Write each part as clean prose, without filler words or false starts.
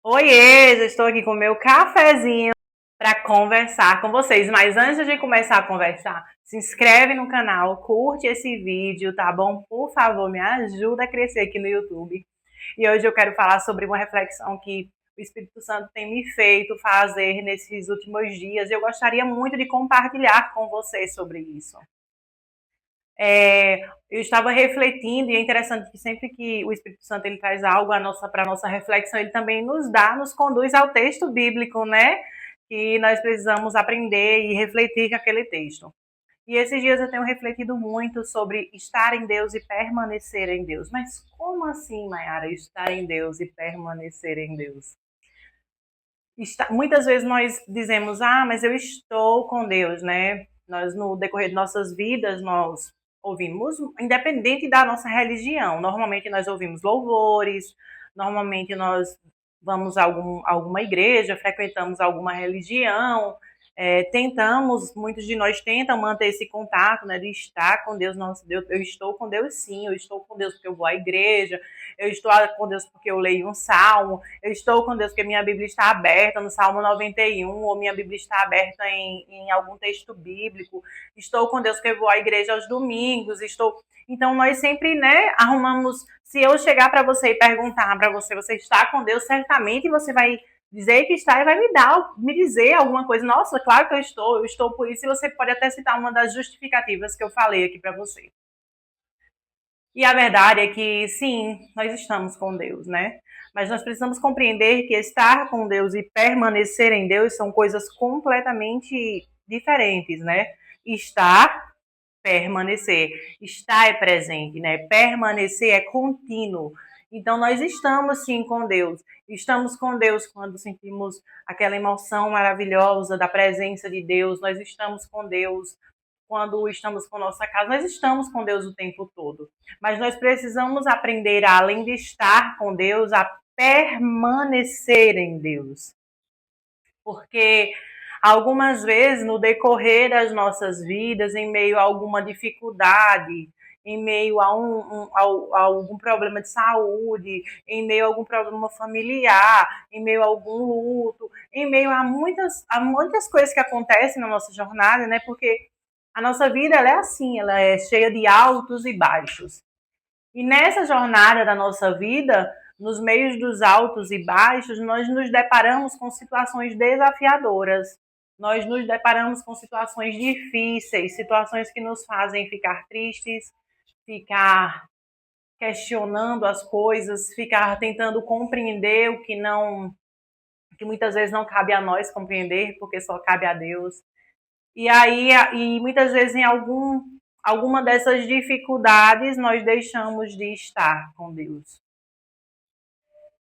Oiê, já estou aqui com o meu cafezinho para conversar com vocês. Mas antes de começar a conversar, se inscreve no canal, curte esse vídeo, tá bom? Por favor, me ajuda a crescer aqui no YouTube. E hoje eu quero falar sobre uma reflexão que o Espírito Santo tem me feito fazer nesses últimos dias. Eu gostaria muito de compartilhar com vocês sobre isso. Eu estava refletindo e é interessante que sempre que o Espírito Santo ele traz algo para a nossa reflexão, ele também nos conduz ao texto bíblico, né? Que nós precisamos aprender e refletir com aquele texto. E esses dias eu tenho refletido muito sobre estar em Deus e permanecer em Deus. Mas como assim, Mayara, estar em Deus e permanecer em Deus? Muitas vezes nós dizemos, mas eu estou com Deus, né? Nós, no decorrer de nossas vidas, nós ouvimos, independente da nossa religião. Normalmente nós ouvimos louvores, normalmente nós vamos a alguma igreja, frequentamos alguma religião, muitos de nós tentam manter esse contato, né, de estar com Deus. Nossa, Deus, eu estou com Deus sim, eu estou com Deus porque eu vou à igreja, eu estou com Deus porque eu leio um salmo, eu estou com Deus porque minha Bíblia está aberta no Salmo 91, ou minha Bíblia está aberta em algum texto bíblico, estou com Deus porque eu vou à igreja aos domingos, estou... Então, nós sempre, né, arrumamos... Se eu chegar para você e perguntar para você, você está com Deus, certamente você vai dizer que está e vai me dizer alguma coisa. Nossa, claro que eu estou por isso, e você pode até citar uma das justificativas que eu falei aqui para você. E a verdade é que, sim, nós estamos com Deus, né? Mas nós precisamos compreender que estar com Deus e permanecer em Deus são coisas completamente diferentes, né? Estar, permanecer. Estar é presente, né? Permanecer é contínuo. Então, nós estamos sim com Deus. Estamos com Deus quando sentimos aquela emoção maravilhosa da presença de Deus. Nós estamos com Deus quando estamos com nossa casa. Nós estamos com Deus o tempo todo. Mas nós precisamos aprender, além de estar com Deus, a permanecer em Deus. Porque algumas vezes, no decorrer das nossas vidas, em meio a alguma dificuldade, em meio a algum problema de saúde, em meio a algum problema familiar, em meio a algum luto, em meio a muitas coisas que acontecem na nossa jornada, né? Porque a nossa vida ela é assim, ela é cheia de altos e baixos. E nessa jornada da nossa vida, nos meios dos altos e baixos, nós nos deparamos com situações desafiadoras. Nós nos deparamos com situações difíceis, situações que nos fazem ficar tristes, ficar questionando as coisas, ficar tentando compreender o que não, que muitas vezes não cabe a nós compreender, porque só cabe a Deus. E muitas vezes alguma dessas dificuldades nós deixamos de estar com Deus.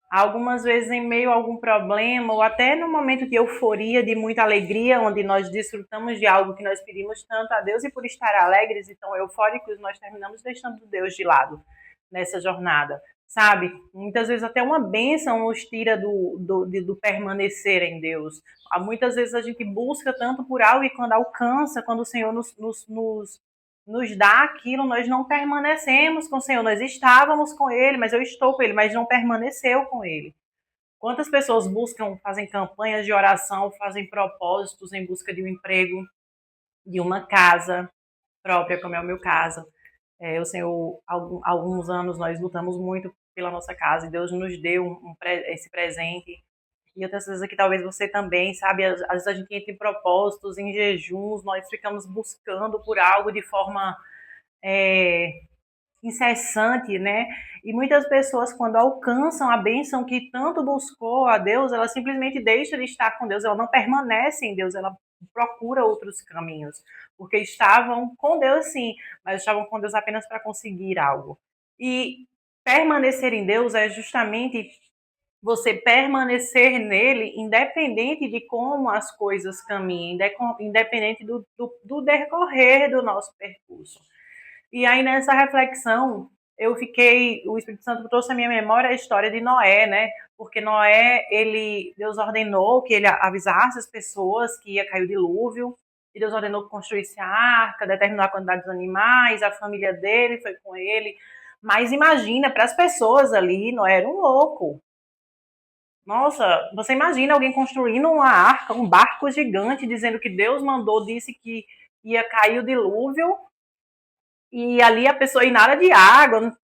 Algumas vezes em meio a algum problema, ou até no momento de euforia, de muita alegria, onde nós desfrutamos de algo que nós pedimos tanto a Deus, e por estar alegres e tão eufóricos, nós terminamos deixando Deus de lado nessa jornada, sabe? Muitas vezes até uma bênção nos tira do permanecer em Deus. Muitas vezes a gente busca tanto por algo e quando alcança, quando o Senhor nos dá aquilo, nós não permanecemos com o Senhor. Nós estávamos com Ele, mas eu estou com Ele, mas não permaneceu com Ele. Quantas pessoas fazem campanhas de oração, fazem propósitos em busca de um emprego, de uma casa própria, como é o meu caso. O Senhor, alguns anos nós lutamos muito pela nossa casa e Deus nos deu esse presente. E eu tenho certeza que talvez você também, sabe? Às vezes a gente entra em propósitos, em jejuns, nós ficamos buscando por algo de forma incessante, né? E muitas pessoas, quando alcançam a bênção que tanto buscou a Deus, ela simplesmente deixa de estar com Deus, ela não permanece em Deus, ela procura outros caminhos, porque estavam com Deus sim, mas estavam com Deus apenas para conseguir algo. E permanecer em Deus é justamente você permanecer nele, independente de como as coisas caminhem, independente do decorrer do nosso percurso. E aí, nessa reflexão, o Espírito Santo trouxe à minha memória a história de Noé, né? Porque Noé, Deus ordenou que ele avisasse as pessoas que ia cair o dilúvio, e Deus ordenou que construísse a arca, determinou a quantidade de animais, a família dele foi com ele. Mas imagina, para as pessoas ali, Noé era um louco. Nossa, você imagina alguém construindo uma arca, um barco gigante, dizendo que Deus mandou, disse que ia cair o dilúvio, e ali a pessoa e nada de água,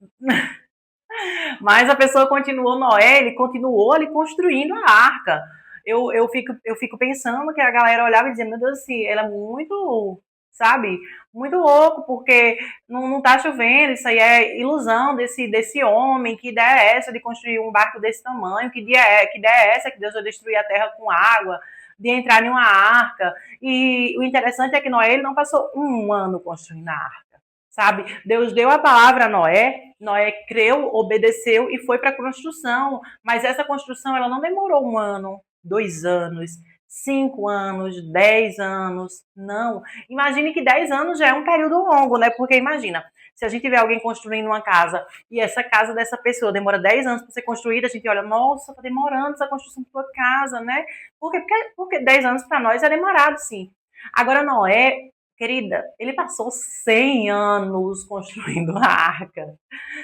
mas a pessoa continuou, Noé, ele continuou ali construindo a arca. Eu fico pensando que a galera olhava e dizia, meu Deus, assim, ela é muito, sabe, muito louco, porque não tá chovendo, isso aí é ilusão desse homem, que ideia é essa de construir um barco desse tamanho, que ideia é essa que Deus vai destruir a terra com água, de entrar em uma arca. E o interessante é que Noé ele não passou um ano construindo a arca. Sabe? Deus deu a palavra a Noé, Noé creu, obedeceu e foi para a construção. Mas essa construção ela não demorou um ano, 2 anos, 5 anos, 10 anos. Não. Imagine que 10 anos já é um período longo, né? Porque imagina, se a gente vê alguém construindo uma casa e essa casa dessa pessoa demora 10 anos para ser construída, a gente olha, nossa, tá demorando essa construção da tua casa, né? Porque 10 anos para nós é demorado, sim. Agora, Noé, querida, ele passou 100 anos construindo a arca.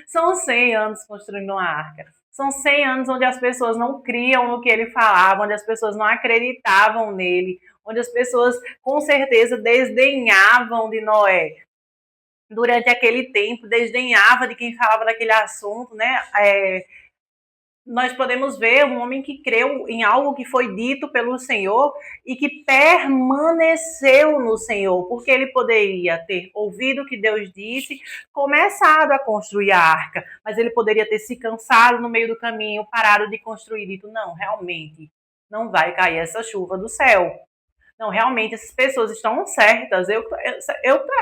São 100 anos construindo uma arca. São 100 anos onde as pessoas não criam no que ele falava, onde as pessoas não acreditavam nele, onde as pessoas com certeza desdenhavam de Noé. Durante aquele tempo, desdenhava de quem falava daquele assunto, né? Nós podemos ver um homem que creu em algo que foi dito pelo Senhor e que permaneceu no Senhor, porque ele poderia ter ouvido o que Deus disse, começado a construir a arca, mas ele poderia ter se cansado no meio do caminho, parado de construir, dito, não, realmente, não vai cair essa chuva do céu. Não, realmente, essas pessoas estão certas. Eu tô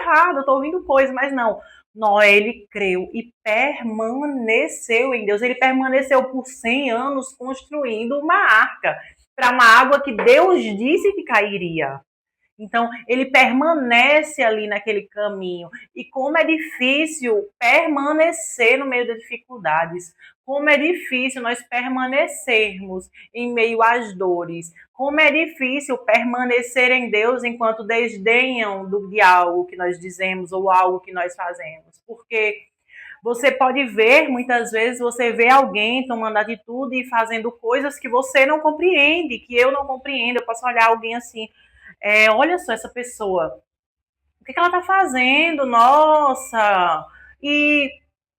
errado, eu tô ouvindo coisa, mas não. Noé, ele creu e permaneceu em Deus. Ele permaneceu por 100 anos construindo uma arca para uma água que Deus disse que cairia. Então, ele permanece ali naquele caminho. E como é difícil permanecer no meio das dificuldades. Como é difícil nós permanecermos em meio às dores. Como é difícil permanecer em Deus enquanto desdenham de algo que nós dizemos ou algo que nós fazemos. Porque você pode ver, muitas vezes, você vê alguém tomando atitude e fazendo coisas que você não compreende, que eu não compreendo. Eu posso olhar alguém assim, olha só essa pessoa, o que ela tá fazendo? Nossa! E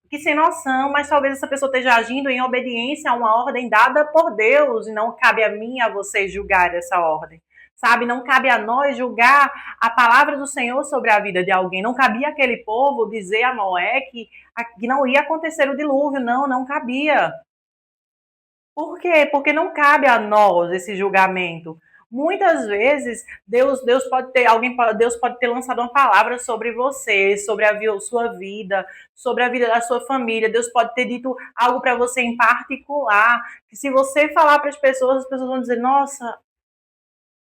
que sem noção, mas talvez essa pessoa esteja agindo em obediência a uma ordem dada por Deus e não cabe a mim, a você julgar essa ordem. Sabe, não cabe a nós julgar a palavra do Senhor sobre a vida de alguém. Não cabia aquele povo dizer a Noé que não ia acontecer o dilúvio. Não, não cabia. Por quê? Porque não cabe a nós esse julgamento. Muitas vezes Deus pode ter Deus pode ter lançado uma palavra sobre você, sobre a sua vida, sobre a vida da sua família. Deus pode ter dito algo para você em particular, que se você falar para as pessoas vão dizer: "Nossa,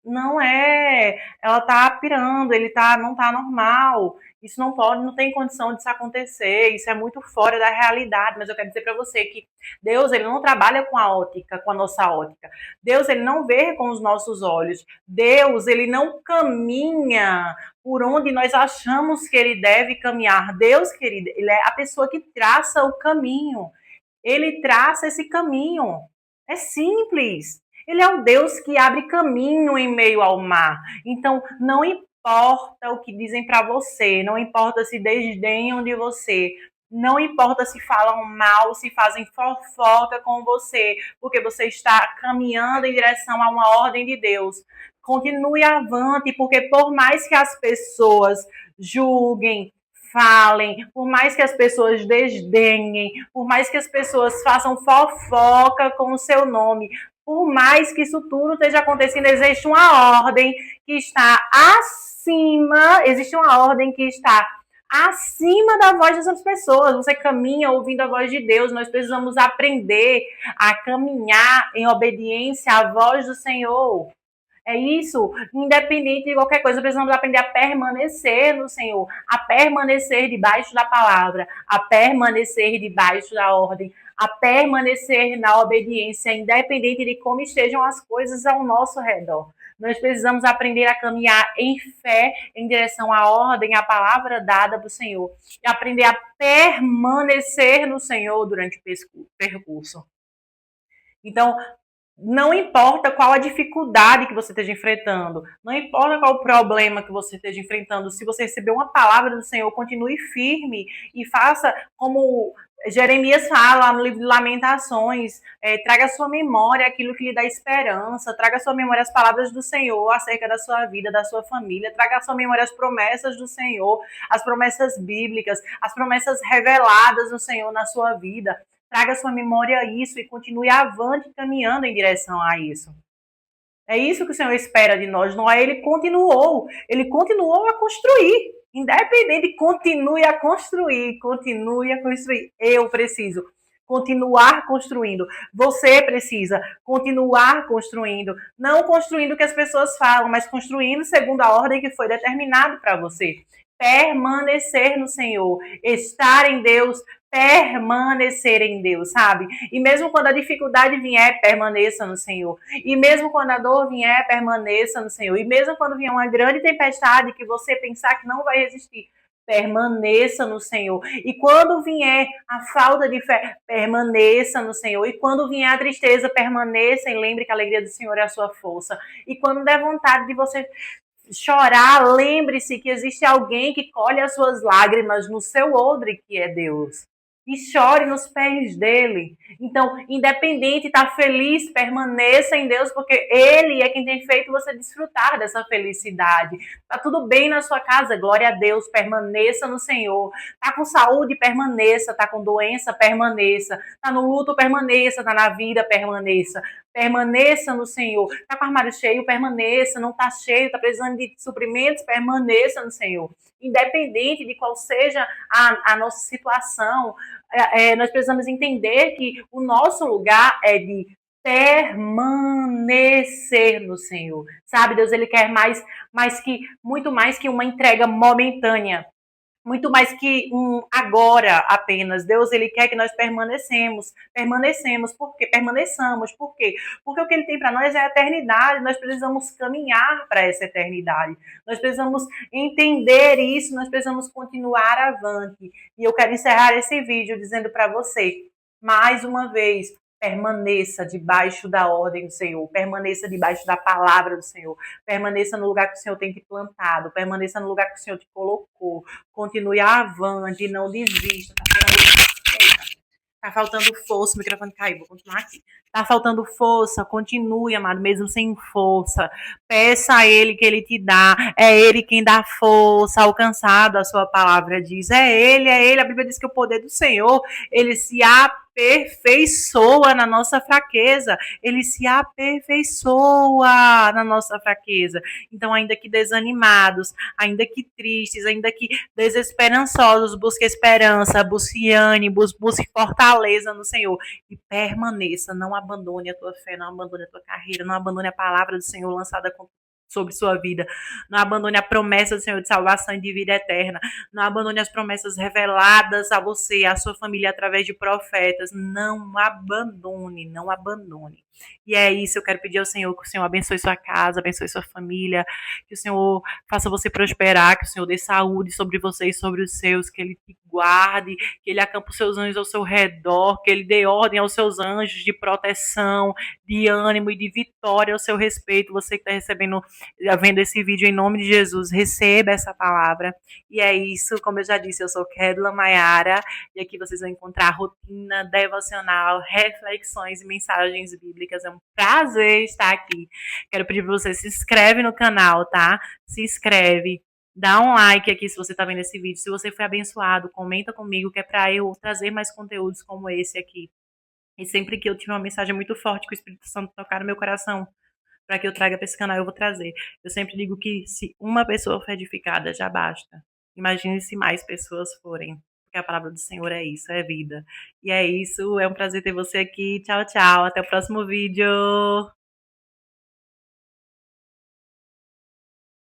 não é, ela tá pirando, não tá normal. Isso não pode, não tem condição de isso acontecer. Isso é muito fora da realidade". Mas eu quero dizer para você que Deus, ele não trabalha com a ótica, com a nossa ótica. Deus, ele não vê com os nossos olhos. Deus, ele não caminha por onde nós achamos que ele deve caminhar. Deus, querida, ele é a pessoa que traça o caminho. Ele traça esse caminho. É simples. Ele é o Deus que abre caminho em meio ao mar. Então, não importa o que dizem para você, não importa se desdenham de você, não importa se falam mal, se fazem fofoca com você, porque você está caminhando em direção a uma ordem de Deus. Continue avante, porque por mais que as pessoas julguem, falem, por mais que as pessoas desdenhem, por mais que as pessoas façam fofoca com o seu nome, por mais que isso tudo esteja acontecendo, existe uma ordem que está acima, existe uma ordem que está acima da voz dessas pessoas. Você caminha ouvindo a voz de Deus. Nós precisamos aprender a caminhar em obediência à voz do Senhor. É isso, independente de qualquer coisa, precisamos aprender a permanecer no Senhor, a permanecer debaixo da palavra, a permanecer debaixo da ordem, a permanecer na obediência, independente de como estejam as coisas ao nosso redor. Nós precisamos aprender a caminhar em fé em direção à ordem, à palavra dada do Senhor, e aprender a permanecer no Senhor durante o percurso. Então, Não importa qual a dificuldade que você esteja enfrentando, não importa qual o problema que você esteja enfrentando, se você receber uma palavra do Senhor, continue firme e faça como Jeremias fala no livro de Lamentações, traga à sua memória aquilo que lhe dá esperança, traga à sua memória as palavras do Senhor acerca da sua vida, da sua família, traga à sua memória as promessas do Senhor, as promessas bíblicas, as promessas reveladas do Senhor na sua vida. Traga à sua memória isso e continue avante caminhando em direção a isso. É isso que o Senhor espera de nós. Noé, ele continuou a construir. Independente, continue a construir, continue a construir. Eu preciso continuar construindo. Você precisa continuar construindo. Não construindo o que as pessoas falam, mas construindo segundo a ordem que foi determinado para você. Permanecer no Senhor, estar em Deus, permanecer em Deus, sabe? E mesmo quando a dificuldade vier, permaneça no Senhor. E mesmo quando a dor vier, permaneça no Senhor. E mesmo quando vier uma grande tempestade que você pensar que não vai resistir, permaneça no Senhor. E quando vier a falta de fé, permaneça no Senhor. E quando vier a tristeza, permaneça e lembre que a alegria do Senhor é a sua força. E quando der vontade de você chorar, lembre-se que existe alguém que colhe as suas lágrimas no seu odre, que é Deus. E chore nos pés dele. Então, independente, tá feliz, permaneça em Deus, porque Ele é quem tem feito você desfrutar dessa felicidade. Tá tudo bem na sua casa, glória a Deus, permaneça no Senhor. Tá com saúde, permaneça. Tá com doença, permaneça. Tá no luto, permaneça. Tá na vida, permaneça. Permaneça no Senhor. Tá com o armário cheio, permaneça. Não tá cheio, tá precisando de suprimentos, permaneça no Senhor. Independente de qual seja a nossa situação, nós precisamos entender que o nosso lugar é de permanecer no Senhor. Sabe, Deus, ele quer muito mais que uma entrega momentânea. Muito mais que um agora apenas. Deus, ele quer que nós permanecemos, permaneçamos. Por quê? Porque o que ele tem para nós é a eternidade. Nós precisamos caminhar para essa eternidade. Nós precisamos entender isso, nós precisamos continuar avante. E eu quero encerrar esse vídeo dizendo para você, mais uma vez, permaneça debaixo da ordem do Senhor, permaneça debaixo da palavra do Senhor, permaneça no lugar que o Senhor tem te plantado, permaneça no lugar que o Senhor te colocou, continue avante, não desista. Tá faltando força, o microfone caiu, vou continuar aqui. Tá faltando força, continue, amado, mesmo sem força. Peça a Ele que Ele te dá. É Ele quem dá força, alcançado, a sua palavra diz. É Ele. A Bíblia diz que o poder do Senhor, Ele se aperfeiçoa na nossa fraqueza. Ele se aperfeiçoa na nossa fraqueza. Então, ainda que desanimados, ainda que tristes, ainda que desesperançosos, busque esperança, busque ânimo, busque fortaleza no Senhor e permaneça, não abandone a tua fé, não abandone a tua carreira, não abandone a palavra do Senhor lançada sobre sua vida. Não abandone a promessa do Senhor de salvação e de vida eterna. Não abandone as promessas reveladas a você, a sua família, através de profetas. Não abandone, não abandone. E é isso, eu quero pedir ao Senhor que o Senhor abençoe sua casa, abençoe sua família, que o Senhor faça você prosperar, que o Senhor dê saúde sobre você e sobre os seus, que Ele te guarde, que Ele acampe os seus anjos ao seu redor, que Ele dê ordem aos seus anjos de proteção, de ânimo e de vitória ao seu respeito. Você que está vendo esse vídeo, em nome de Jesus, receba essa palavra. E é isso, como eu já disse, eu sou Kedla Maiara, e aqui vocês vão encontrar rotina devocional, reflexões e mensagens bíblicas. É um prazer estar aqui. Quero pedir para você, se inscreve no canal, tá? Se inscreve. Dá um like aqui se você está vendo esse vídeo. Se você foi abençoado, comenta comigo, que é para eu trazer mais conteúdos como esse aqui. E sempre que eu tiver uma mensagem muito forte que o Espírito Santo tocar no meu coração, para que eu traga para esse canal, eu vou trazer. Eu sempre digo que se uma pessoa for edificada, já basta. Imagine se mais pessoas forem. Porque a palavra do Senhor é isso, é vida. E é isso, é um prazer ter você aqui. Tchau, tchau. Até o próximo vídeo.